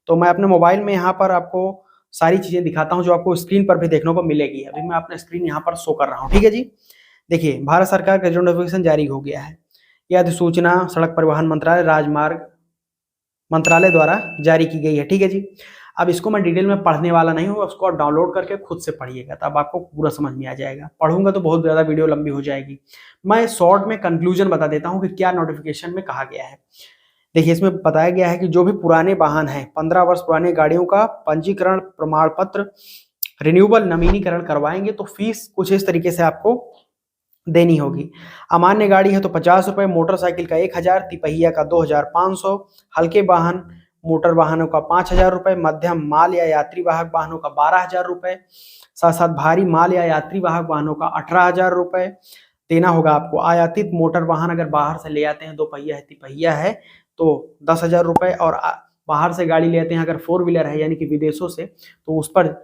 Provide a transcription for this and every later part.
तो मैं अपने मोबाइल में यहाँ पर आपको सारी चीजें दिखाता हूँ जो आपको स्क्रीन पर भी देखने को मिलेगी। अभी मैं अपना स्क्रीन यहाँ पर शो कर रहा हूँ, ठीक है जी। देखिए, भारत सरकार का जो नोटिफिकेशन जारी हो गया है, यह अधिसूचना सड़क परिवहन मंत्रालय राजमार्ग मंत्रालय द्वारा जारी की गई है, ठीक है जी। अब इसको मैं डिटेल में पढ़ने वाला नहीं हूँ, उसको आप डाउनलोड करके खुद से पढ़िएगा, तब आपको पूरा समझ में आ जाएगा। पढ़ूंगा तो बहुत ज़्यादा वीडियो लंबी हो जाएगी। मैं शॉर्ट में कंक्लूजन बता देता हूँ कि क्या नोटिफिकेशन में कहा गया है। देखिए, इसमें बताया गया है कि जो भी पुराने वाहन हैं, 15 वर्ष पुराने गाड़ियों का पंजीकरण प्रमाण पत्र रिन्यूएबल नवीनीकरण करवाएंगे तो फीस कुछ इस तरीके से आपको देनी होगी। अमान्य गाड़ी है तो 50 रुपये, मोटरसाइकिल का 1000, तिपहिया का 2500, हल्के वाहन मोटर वाहनों का 5000 रुपये, मध्यम माल या यात्री वाहक वाहनों का 12000 रुपये, साथ साथ भारी माल या यात्री वाहक वाहनों का 18000 रुपये देना होगा आपको। आयातित मोटर वाहन अगर बाहर से ले आते हैं, 2 पहिया है, तिपहिया है, तो 10,000 रुपये, और बाहर से गाड़ी ले आते हैं अगर 4 व्हीलर है यानी कि विदेशों से, तो उस पर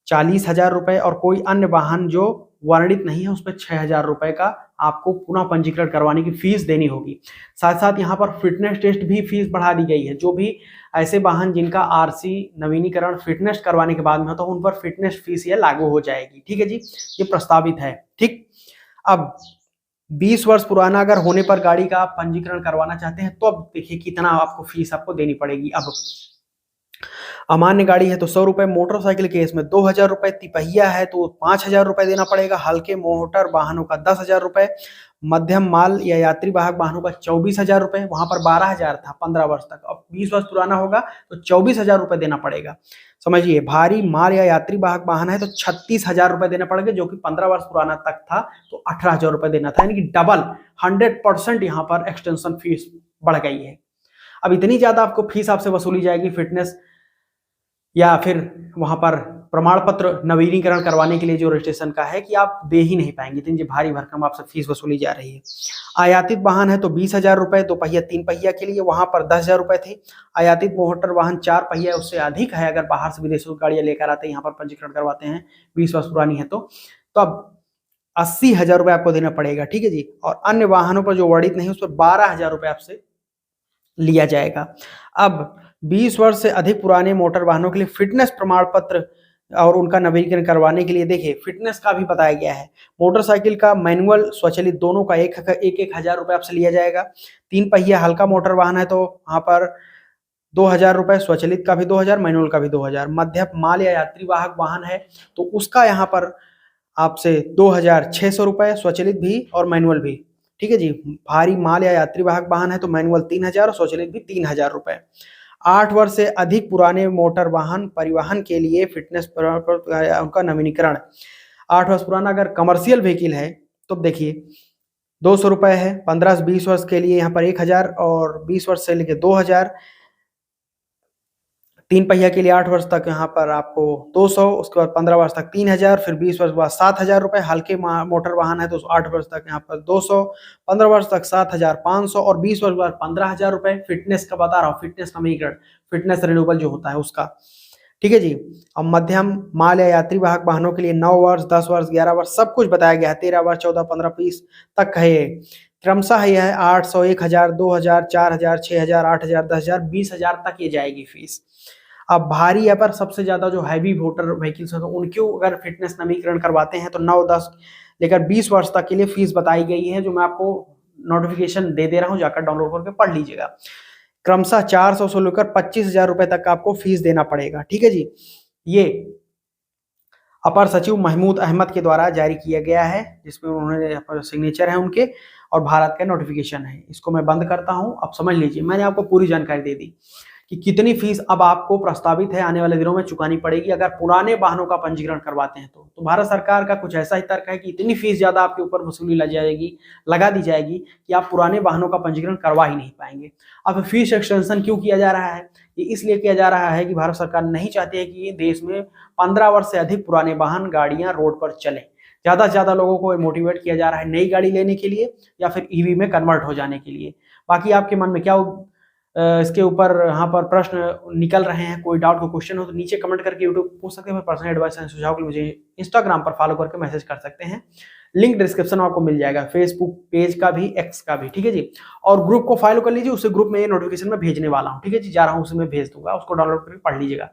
40,000 रुपये, और कोई अन्य वाहन जो वर्णित नहीं है उस पर 6,000 रुपये का आपको पुनः पंजीकरण करवाने की फीस देनी होगी। साथ साथ यहाँ पर फिटनेस टेस्ट भी फीस बढ़ा दी गई है। जो भी ऐसे वाहन जिनका आरसी नवीनीकरण फिटनेस करवाने के बाद में होता है, उन पर फिटनेस फीस ये लागू हो जाएगी, ठीक है जी। ये प्रस्तावित है, ठीक। अब 20 वर्ष पुराना अगर होने पर गाड़ी का आप पंजीकरण करवाना चाहते हैं तो अब देखिए कितना आपको फीस आपको देनी पड़ेगी। अब अमान्य गाड़ी है तो 100 रुपये, मोटरसाइकिल केस में 2000 रुपये, तिपहिया है तो 5000 रुपये देना पड़ेगा, हल्के मोटर वाहनों का 10,000 रुपये, मध्यम माल या यात्री वाहक वाहनों का 24,000 रुपये। वहां पर 12,000 था 15 वर्ष तक, अब 20 वर्ष पुराना होगा तो 24,000 रुपये देना पड़ेगा। समझिए, भारी माल या यात्री वाहक वाहन है तो 36,000 रुपये देना पड़ेगा, जो कि 15 वर्ष पुराना तक था तो 18,000 रुपये देना था, यानी कि डबल 100% यहाँ पर एक्सटेंशन फीस बढ़ गई है। अब इतनी ज्यादा आपको फीस आपसे वसूली जाएगी फिटनेस या फिर वहां पर प्रमाण पत्र नवीनीकरण करवाने के लिए जो रजिस्ट्रेशन का है, कि आप दे ही नहीं पाएंगे, इतनी भारी भरकम आपसे फीस वसूली जा रही है। आयातित वाहन है तो 20,000 रुपये, 2 पहिया 3 पहिया के लिए, वहां पर 10,000 रुपये थे। आयातित मोटर वाहन 4 पहिया उससे अधिक है, अगर बाहर से विदेशों की गाड़ियां लेकर आते हैं, यहाँ पर पंजीकरण करवाते हैं, 20 वर्ष पुरानी है तो अब 80,000 रुपये आपको देना पड़ेगा, ठीक है जी। और अन्य वाहनों पर जो वर्णित नहीं उस पर 12,000 रुपये आपसे लिया जाएगा। अब 20 वर्ष से अधिक पुराने मोटर वाहनों के लिए फिटनेस प्रमाण पत्र और उनका नवीनीकरण करवाने के लिए देखिए फिटनेस का भी बताया गया है। मोटरसाइकिल का मैनुअल स्वचालित दोनों का एक 1,000 रुपये आपसे लिया जाएगा। 3 पहिया हल्का मोटर वाहन है तो वहाँ पर 2,000 रुपये, स्वचालित का भी 2,000, मैनुअल का भी 2,000। मध्यम माल या यात्री वाहक वाहन है तो उसका यहाँ पर आपसे 2,600 रुपये, स्वचालित भी और मैनुअल भी, ठीक है जी। भारी माल या यात्री वाहक वाहन है तो मैनुअल 3,000 और स्वचालित भी 3,000 रुपये। 8 वर्ष से अधिक पुराने मोटर वाहन परिवहन के लिए फिटनेस उनका नवीनीकरण, 8 वर्ष पुराना अगर कमर्शियल व्हीकल है तो देखिए 200 रुपये है। 15 से 20 वर्ष के लिए यहाँ पर 1,000, और 20 वर्ष से लेकर 2,000। 3 पहिया के लिए 8 वर्ष तक यहाँ पर आपको 200, उसके बाद 15 वर्ष तक 3,000, फिर 20 वर्ष बाद 7,000 रुपये। हल्के मोटर वाहन है तो 8 वर्ष तक यहाँ पर 200, 15 वर्ष तक 7,500, और 20 वर्ष बाद 15,000 रुपये। फिटनेस का बता रहा हूँ, फिटनेस नवीनीकरण, फिटनेस रिन्यूएबल जो होता है उसका, ठीक है जी। अब मध्यम माल या यात्री वाहक वाहनों के लिए 9 वर्ष, 10 वर्ष, 11 वर्ष सब कुछ बताया गया है। 13 वर्ष, 14, 15, 20 तक है ये। क्रमशः यह है 800, 1,000, 2,000, 4,000, 6,000, 8,000, 10,000, 20,000 तक ये जाएगी फीस। अब भारी या पर सबसे ज्यादा जो हैवी मोटर व्हीकल्स हैं तो उनके अगर फिटनेस नवीनीकरण करवाते हैं तो 9, 10 लेकर 20 वर्ष तक के लिए फीस बताई गई है, जो मैं आपको नोटिफिकेशन दे दे रहा हूँ, जाकर डाउनलोड करके पढ़ लीजिएगा। क्रमशः 400 से लेकर 25,000 रुपए तक आपको फीस देना पड़ेगा, ठीक है जी। ये अपर सचिव महमूद अहमद के द्वारा जारी किया गया है, जिसमें उन्होंने सिग्नेचर है उनके, और भारत का नोटिफिकेशन है। इसको मैं बंद करता हूं। अब समझ लीजिए, मैंने आपको पूरी जानकारी दे दी कि कितनी फीस अब आपको प्रस्तावित है आने वाले दिनों में चुकानी पड़ेगी अगर पुराने वाहनों का पंजीकरण करवाते हैं तो भारत सरकार का कुछ ऐसा ही तर्क है कि इतनी फीस ज्यादा आपके ऊपर वसूली लगा दी जाएगी कि आप पुराने वाहनों का पंजीकरण करवा ही नहीं पाएंगे। अब फीस एक्सटेंशन क्यों किया जा रहा है? ये इसलिए किया जा रहा है कि भारत सरकार नहीं चाहती है कि देश में 15 वर्ष से अधिक पुराने वाहन गाड़ियां रोड पर चलें। ज्यादा से ज्यादा लोगों को मोटिवेट किया जा रहा है नई गाड़ी लेने के लिए या फिर ईवी में कन्वर्ट हो जाने के लिए। बाकी आपके मन में क्या इसके ऊपर यहाँ पर प्रश्न निकल रहे हैं, कोई डाउट, कोई क्वेश्चन हो तो नीचे कमेंट करके यूट्यूब पूछ सकते हैं। पर्सनल एडवाइस एंड सुझाव के लिए मुझे इंस्टाग्राम पर फॉलो करके मैसेज कर सकते हैं। लिंक डिस्क्रिप्शन में आपको मिल जाएगा, फेसबुक पेज का भी, एक्स का भी, ठीक है जी। और ग्रुप को फॉलो कर लीजिए, उसे ग्रुप में ये नोटिफिकेशन में भेजने वाला हूँ, ठीक है जी, जा रहा हूँ, उसे मैं भेज दूंगा, उसको डाउनलोड करके पढ़ लीजिएगा।